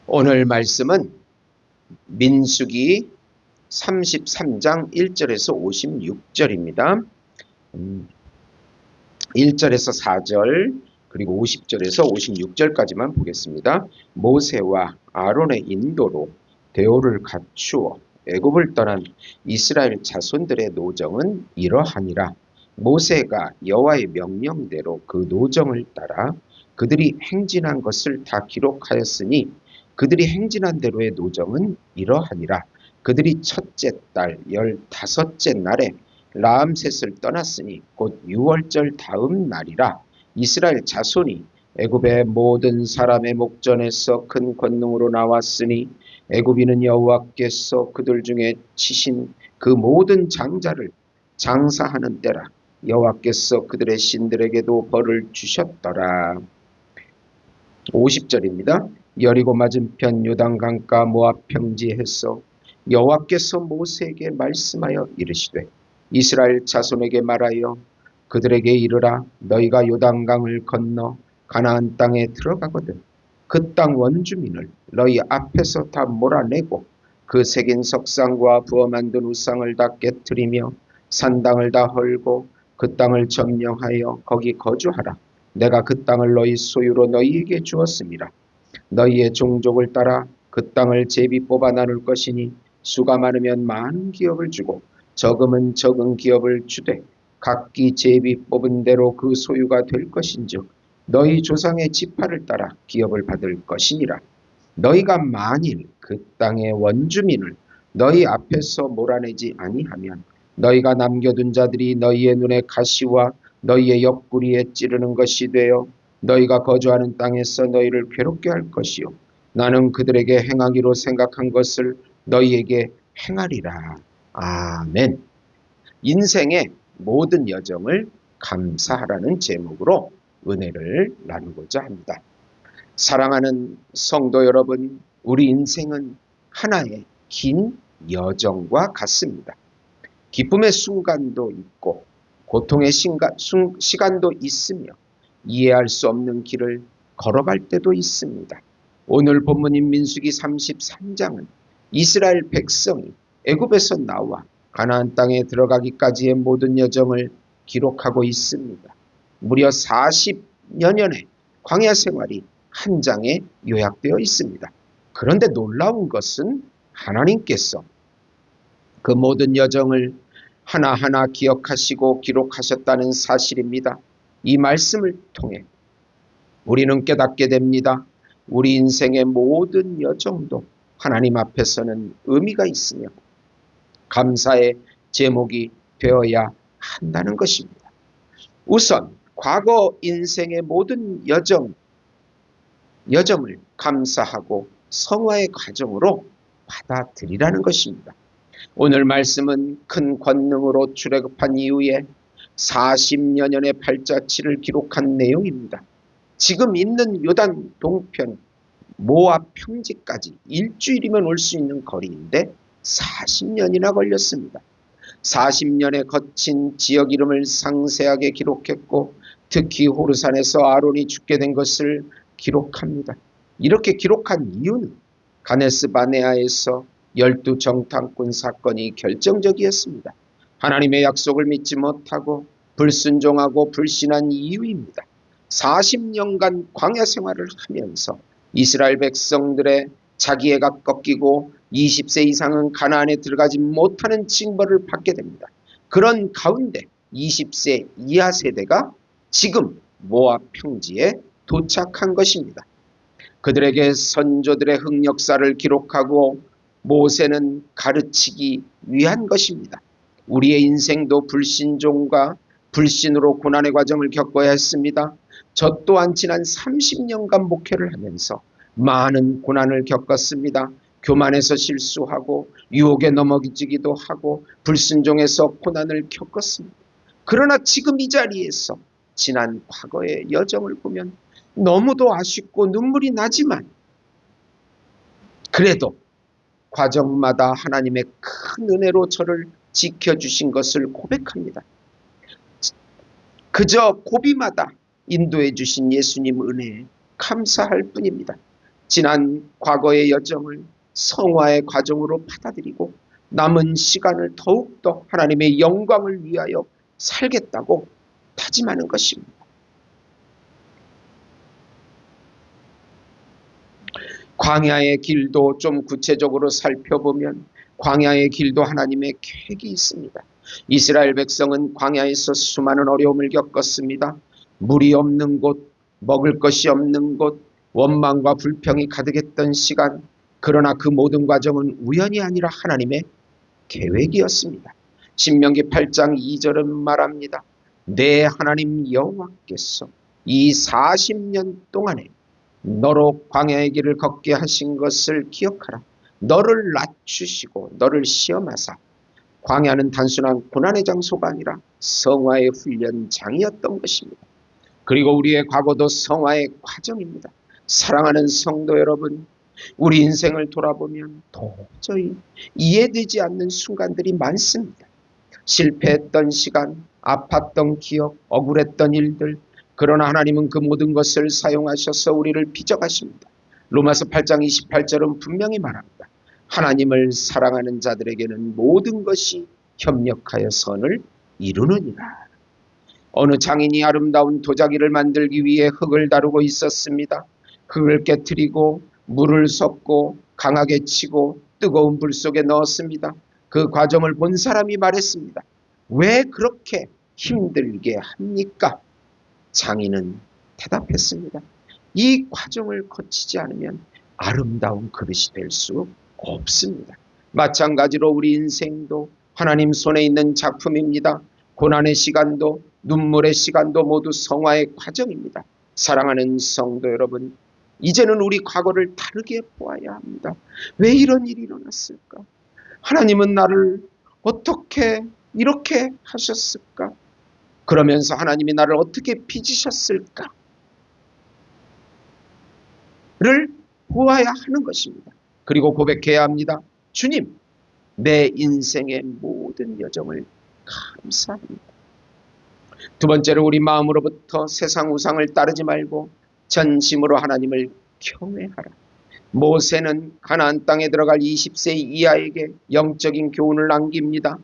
오늘 말씀은 민수기 33장 1절에서 56절입니다. 1절에서 4절 그리고 50절에서 56절까지만 보겠습니다. 모세와 아론의 인도로 대오를 갖추어 애굽을 떠난 이스라엘 자손들의 노정은 이러하니라. 모세가 여호와의 명령대로 그 노정을 따라 그들이 행진한 것을 다 기록하였으니 그들이 행진한 대로의 노정은 이러하니라. 그들이 첫째 달 15째 날에 라암셋을 떠났으니 곧 6월절 다음 날이라. 이스라엘 자손이 애굽의 모든 사람의 목전에서 큰 권능으로 나왔으니 애굽인은 여호와께서 그들 중에 치신 그 모든 장자를 장사하는 때라. 여호와께서 그들의 신들에게도 벌을 주셨더라. 50절입니다. 여리고 맞은편 요단강가 모압 평지에서 여호와께서 모세에게 말씀하여 이르시되 이스라엘 자손에게 말하여 그들에게 이르라. 너희가 요단강을 건너 가나안 땅에 들어가거든 그 땅 원주민을 너희 앞에서 다 몰아내고 그 새긴 석상과 부어 만든 우상을 다 깨뜨리며 산당을 다 헐고 그 땅을 점령하여 거기 거주하라. 내가 그 땅을 너희 소유로 너희에게 주었음이라. 너희의 종족을 따라 그 땅을 제비 뽑아 나눌 것이니 수가 많으면 많은 기업을 주고 적으면 적은 기업을 주되 각기 제비 뽑은 대로 그 소유가 될 것인즉 너희 조상의 지파를 따라 기업을 받을 것이니라. 너희가 만일 그 땅의 원주민을 너희 앞에서 몰아내지 아니하면 너희가 남겨둔 자들이 너희의 눈에 가시와 너희의 옆구리에 찌르는 것이 되어 너희가 거주하는 땅에서 너희를 괴롭게 할 것이요 나는 그들에게 행하기로 생각한 것을 너희에게 행하리라. 아멘. 인생의 모든 여정을 감사하라는 제목으로 은혜를 나누고자 합니다. 사랑하는 성도 여러분, 우리 인생은 하나의 긴 여정과 같습니다. 기쁨의 순간도 있고 고통의 시간도 있으며 이해할 수 없는 길을 걸어갈 때도 있습니다. 오늘 본문인 민수기 33장은 이스라엘 백성이 애굽에서 나와 가나안 땅에 들어가기까지의 모든 여정을 기록하고 있습니다. 무려 40여 년의 광야 생활이 한 장에 요약되어 있습니다. 그런데 놀라운 것은 하나님께서 그 모든 여정을 하나하나 기억하시고 기록하셨다는 사실입니다. 이 말씀을 통해 우리는 깨닫게 됩니다. 우리 인생의 모든 여정도 하나님 앞에서는 의미가 있으며 감사의 제목이 되어야 한다는 것입니다. 우선 과거 인생의 모든 여정을 감사하고 성화의 과정으로 받아들이라는 것입니다. 오늘 말씀은 큰 권능으로 출애굽한 이후에 40여 년의 발자취를 기록한 내용입니다. 지금 있는 요단 동편 모압 평지까지 일주일이면 올 수 있는 거리인데 40년이나 걸렸습니다. 40년의 거친 지역 이름을 상세하게 기록했고 특히 호르산에서 아론이 죽게 된 것을 기록합니다. 이렇게 기록한 이유는 가데스 바네아에서 12 정탐꾼 사건이 결정적이었습니다. 하나님의 약속을 믿지 못하고 불순종하고 불신한 이유입니다. 40년간 광야 생활을 하면서 이스라엘 백성들의 자기애가 꺾이고 20세 이상은 가나안에 들어가지 못하는 징벌을 받게 됩니다. 그런 가운데 20세 이하 세대가 지금 모압 평지에 도착한 것입니다. 그들에게 선조들의 흑역사를 기록하고 모세는 가르치기 위한 것입니다. 우리의 인생도 불신종과 불신으로 고난의 과정을 겪어야 했습니다. 저 또한 지난 30년간 목회를 하면서 많은 고난을 겪었습니다. 교만해서 실수하고 유혹에 넘어지기도 하고 불순종해서 고난을 겪었습니다. 그러나 지금 이 자리에서 지난 과거의 여정을 보면 너무도 아쉽고 눈물이 나지만 그래도 과정마다 하나님의 큰 은혜로 저를 지켜주신 것을 고백합니다. 그저 고비마다 인도해 주신 예수님 은혜에 감사할 뿐입니다. 지난 과거의 여정을 성화의 과정으로 받아들이고 남은 시간을 더욱더 하나님의 영광을 위하여 살겠다고 다짐하는 것입니다. 광야의 길도 좀 구체적으로 살펴보면 광야의 길도 하나님의 계획이 있습니다. 이스라엘 백성은 광야에서 수많은 어려움을 겪었습니다. 물이 없는 곳, 먹을 것이 없는 곳, 원망과 불평이 가득했던 시간, 그러나 그 모든 과정은 우연이 아니라 하나님의 계획이었습니다. 신명기 8장 2절은 말합니다. 내 하나님 여호와께서 이 40년 동안에 너로 광야의 길을 걷게 하신 것을 기억하라. 너를 낮추시고 너를 시험하사. 광야는 단순한 고난의 장소가 아니라 성화의 훈련장이었던 것입니다. 그리고 우리의 과거도 성화의 과정입니다. 사랑하는 성도 여러분, 우리 인생을 돌아보면 도저히 이해되지 않는 순간들이 많습니다. 실패했던 시간, 아팠던 기억, 억울했던 일들, 그러나 하나님은 그 모든 것을 사용하셔서 우리를 빚어가십니다. 로마서 8장 28절은 분명히 말합니다. 하나님을 사랑하는 자들에게는 모든 것이 협력하여 선을 이루느니라. 어느 장인이 아름다운 도자기를 만들기 위해 흙을 다루고 있었습니다. 흙을 깨트리고 물을 섞고 강하게 치고 뜨거운 불 속에 넣었습니다. 그 과정을 본 사람이 말했습니다. 왜 그렇게 힘들게 합니까? 장인은 대답했습니다. 이 과정을 거치지 않으면 아름다운 그릇이 될 수 없습니다. 마찬가지로 우리 인생도 하나님 손에 있는 작품입니다. 고난의 시간도 눈물의 시간도 모두 성화의 과정입니다. 사랑하는 성도 여러분, 이제는 우리 과거를 다르게 보아야 합니다. 왜 이런 일이 일어났을까? 하나님은 나를 어떻게 이렇게 하셨을까? 그러면서 하나님이 나를 어떻게 빚으셨을까를 보아야 하는 것입니다. 그리고 고백해야 합니다. 주님, 내 인생의 모든 여정을 감사합니다. 두 번째로 우리 마음으로부터 세상 우상을 따르지 말고 전심으로 하나님을 경외하라. 모세는 가나안 땅에 들어갈 20세 이하에게 영적인 교훈을 남깁니다.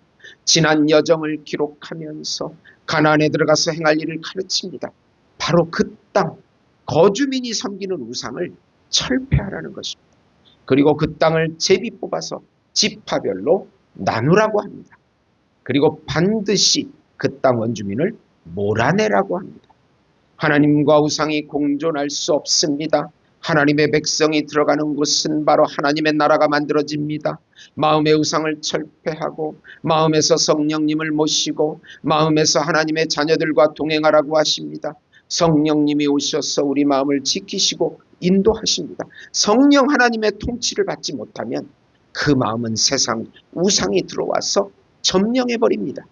지난 여정을 기록하면서 가나안에 들어가서 행할 일을 가르칩니다. 바로 그 땅, 거주민이 섬기는 우상을 철폐하라는 것입니다. 그리고 그 땅을 제비 뽑아서 지파별로 나누라고 합니다. 그리고 반드시 그 땅 원주민을 몰아내라고 합니다. 하나님과 우상이 공존할 수 없습니다. 하나님의 백성이 들어가는 곳은 바로 하나님의 나라가 만들어집니다. 마음의 우상을 철폐하고 마음에서 성령님을 모시고 마음에서 하나님의 자녀들과 동행하라고 하십니다. 성령님이 오셔서 우리 마음을 지키시고 인도하십니다. 성령 하나님의 통치를 받지 못하면 그 마음은 세상 우상이 들어와서 점령해버립니다.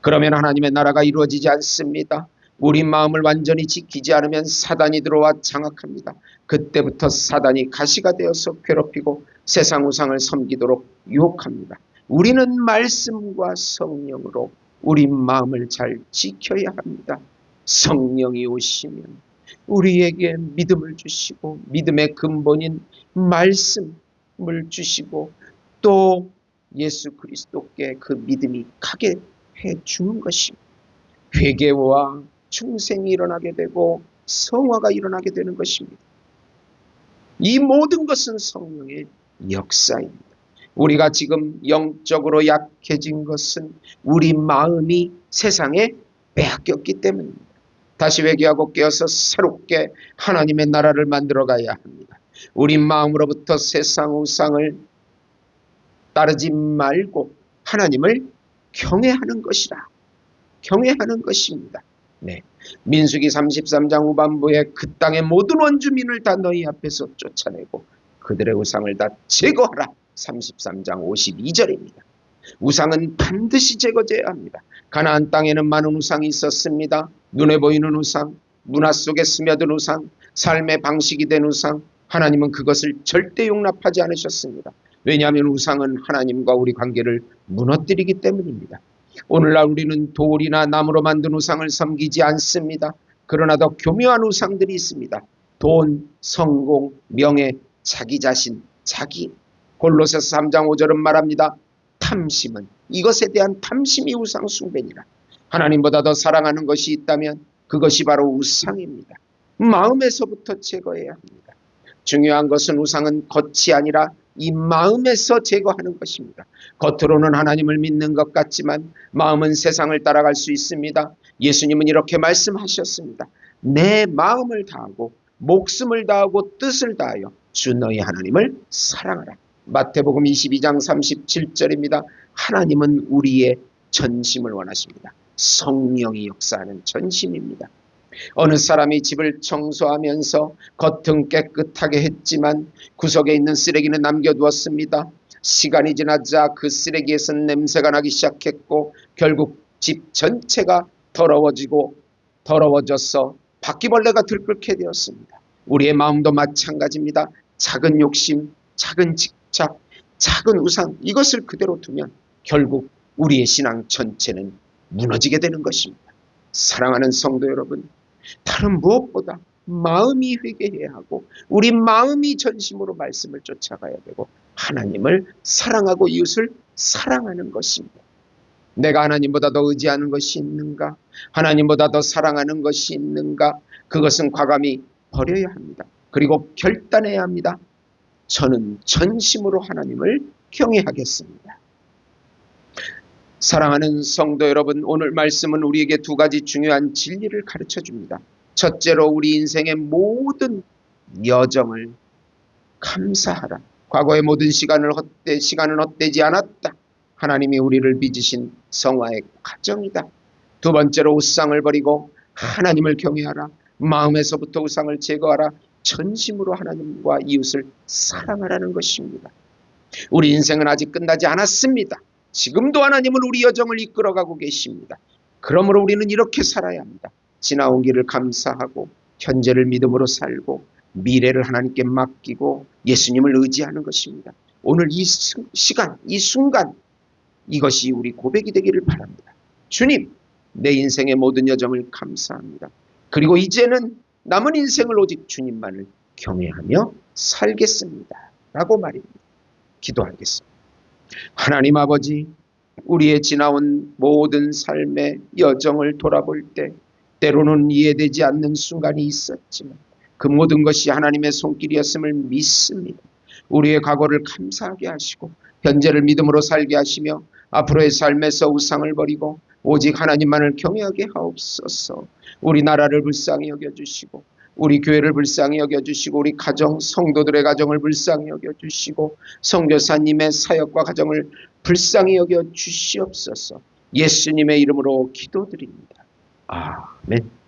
그러면 하나님의 나라가 이루어지지 않습니다. 우리 마음을 완전히 지키지 않으면 사단이 들어와 장악합니다. 그때부터 사단이 가시가 되어서 괴롭히고 세상 우상을 섬기도록 유혹합니다. 우리는 말씀과 성령으로 우리 마음을 잘 지켜야 합니다. 성령이 오시면 우리에게 믿음을 주시고 믿음의 근본인 말씀을 주시고 또 예수 그리스도께 그 믿음이 가게 해주는 것입니다. 회개와 중생이 일어나게 되고 성화가 일어나게 되는 것입니다. 이 모든 것은 성령의 역사입니다. 우리가 지금 영적으로 약해진 것은 우리 마음이 세상에 빼앗겼기 때문입니다. 다시 회개하고 깨어서 새롭게 하나님의 나라를 만들어 가야 합니다. 우리 마음으로부터 세상 우상을 따르지 말고 하나님을 경외하는 것이라. 경외하는 것입니다. 네. 민수기 33장 후반부에 그 땅의 모든 원주민을 다 너희 앞에서 쫓아내고 그들의 우상을 다 제거하라. 33장 52절입니다. 우상은 반드시 제거돼야 합니다. 가나안 땅에는 많은 우상이 있었습니다. 눈에 보이는 우상, 문화 속에 스며든 우상, 삶의 방식이 된 우상. 하나님은 그것을 절대 용납하지 않으셨습니다. 왜냐하면 우상은 하나님과 우리 관계를 무너뜨리기 때문입니다. 오늘날 우리는 돌이나 나무로 만든 우상을 섬기지 않습니다. 그러나 더 교묘한 우상들이 있습니다. 돈, 성공, 명예, 자기 자신, 자기. 골로새서 3장 5절은 말합니다. 탐심은, 이것에 대한 탐심이 우상 숭배니라. 하나님보다 더 사랑하는 것이 있다면 그것이 바로 우상입니다. 마음에서부터 제거해야 합니다. 중요한 것은 우상은 겉이 아니라 이 마음에서 제거하는 것입니다. 겉으로는 하나님을 믿는 것 같지만 마음은 세상을 따라갈 수 있습니다. 예수님은 이렇게 말씀하셨습니다. 내 마음을 다하고 목숨을 다하고 뜻을 다하여 주 너희 하나님을 사랑하라. 마태복음 22장 37절입니다. 하나님은 우리의 전심을 원하십니다. 성령이 역사하는 전심입니다. 어느 사람이 집을 청소하면서 겉은 깨끗하게 했지만 구석에 있는 쓰레기는 남겨두었습니다. 시간이 지나자 그 쓰레기에서 냄새가 나기 시작했고 결국 집 전체가 더러워져서 바퀴벌레가 들끓게 되었습니다. 우리의 마음도 마찬가지입니다. 작은 욕심, 작은 집착, 작은 우상, 이것을 그대로 두면 결국 우리의 신앙 전체는 무너지게 되는 것입니다. 사랑하는 성도 여러분, 다른 무엇보다 마음이 회개해야 하고 우리 마음이 전심으로 말씀을 쫓아가야 되고 하나님을 사랑하고 이웃을 사랑하는 것입니다. 내가 하나님보다 더 의지하는 것이 있는가? 하나님보다 더 사랑하는 것이 있는가? 그것은 과감히 버려야 합니다. 그리고 결단해야 합니다. 저는 전심으로 하나님을 경외하겠습니다. 사랑하는 성도 여러분, 오늘 말씀은 우리에게 두 가지 중요한 진리를 가르쳐 줍니다. 첫째로 우리 인생의 모든 여정을 감사하라. 과거의 모든 시간은 헛되지 않았다. 하나님이 우리를 빚으신 성화의 과정이다. 두 번째로 우상을 버리고 하나님을 경외하라. 마음에서부터 우상을 제거하라. 전심으로 하나님과 이웃을 사랑하라는 것입니다. 우리 인생은 아직 끝나지 않았습니다. 지금도 하나님은 우리 여정을 이끌어가고 계십니다. 그러므로 우리는 이렇게 살아야 합니다. 지나온 길을 감사하고 현재를 믿음으로 살고 미래를 하나님께 맡기고 예수님을 의지하는 것입니다. 오늘 이 시간, 이 순간, 이것이 우리 고백이 되기를 바랍니다. 주님, 내 인생의 모든 여정을 감사합니다. 그리고 이제는 남은 인생을 오직 주님만을 경외하며 살겠습니다. 라고 말입니다. 기도하겠습니다. 하나님 아버지, 우리의 지나온 모든 삶의 여정을 돌아볼 때 때로는 이해되지 않는 순간이 있었지만 그 모든 것이 하나님의 손길이었음을 믿습니다. 우리의 과거를 감사하게 하시고 현재를 믿음으로 살게 하시며 앞으로의 삶에서 우상을 버리고 오직 하나님만을 경외하게 하옵소서. 우리 나라를 불쌍히 여겨주시고 우리 교회를 불쌍히 여겨주시고 우리 가정, 성도들의 가정을 불쌍히 여겨주시고 선교사님의 사역과 가정을 불쌍히 여겨주시옵소서. 예수님의 이름으로 기도드립니다. 아멘.